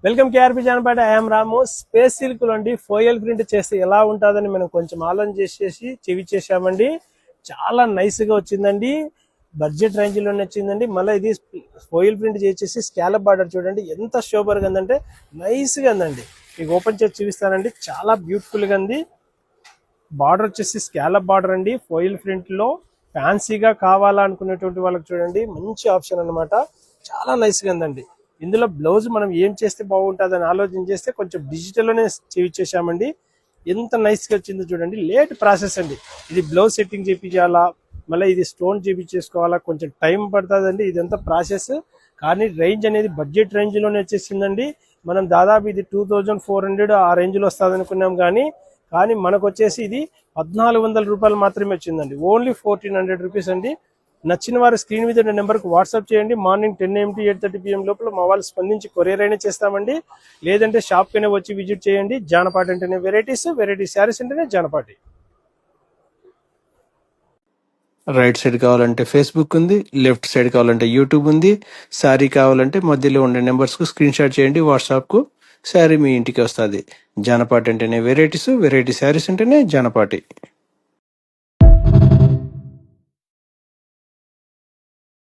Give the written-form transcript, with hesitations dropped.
Welcome KRP Janapeta. I'm Ramu. Space silk అండి foil print చేస్తే ఎలా ఉంటుందని మనం కొంచెం ఆలోచన చేసేసి చేసామండి. చాలా నైస్ గా వచ్చిందండి. బడ్జెట్ రేంజ్ లోనే వచ్చిందండి. మళ్ళీ ఇది ఫోయిల్ ప్రింట్ చేసేసి స్కాలప్ బార్డర్ చూడండి ఎంత సూపర్గా ఉందంటే నైస్ గా ఉందండి. మీకు ఓపెన్ చేసి చూపిస్తానండి. చాలా బ్యూటిఫుల్ గా ఉంది. బార్డర్ వచ్చేసి స్కాలప్ బార్డర్ అండి. ఫోయిల్ ప్రింట్ లో ఫ్యాన్సీగా కావాలనుకునేటువంటి వాళ్ళకి చూడండి మంచి ఆప్షన్ అన్నమాట. చాలా నైస్ గా ఉందండి. ఇందులో బ్లౌజ్ మనం ఏం చేస్తే బాగుంటుందని ఆలోచన చేస్తే కొంచెం డిజిటల్లోనే చేసామండి. ఎంత నైస్గా వచ్చిందో చూడండి. లేట్ ప్రాసెస్ అండి. ఇది బ్లౌజ్ సెట్టింగ్ చేయించాలా, మళ్ళీ ఇది స్టోన్ చేయించేసుకోవాలా, కొంచెం టైం పడుతుందండి. ఇదంతా ప్రాసెస్. కానీ రేంజ్ అనేది బడ్జెట్ రేంజ్లోనే వచ్చేసిందండి. మనం దాదాపు ఇది 2400 ఆ రేంజ్లో వస్తుంది అనుకున్నాం. కానీ మనకు వచ్చేసి ఇది 1400 రూపాయలు మాత్రమే వచ్చిందండి. ఓన్లీ 1400 రూపీస్ అండి. నచ్చిన వారు స్క్రీన్ మీద ఉన్న నెంబర్కి వాట్సాప్ చేయండి. మార్నింగ్ 10 AM to 8:30 PM లోపల మా వాళ్ళు స్పందించి కొరియర్ అయినా చేస్తామండి. లేదంటే షాప్కైనా వచ్చి విజిట్ చేయండి. జానపాటి అంటేనే వెరైటీ శారీస్ అంటేనే జానపాటి. రైట్ సైడ్ కావాలంటే ఫేస్బుక్ ఉంది, లెఫ్ట్ సైడ్ కావాలంటే యూట్యూబ్ ఉంది. శారీ కావాలంటే మధ్యలో ఉండే నెంబర్స్కు స్క్రీన్ షాట్ చేయండి వాట్సాప్కు. శారీ మీ ఇంటికి వస్తుంది. జానపాటి అంటేనే వెరైటీ శారీస్ అంటేనే జానపాటి.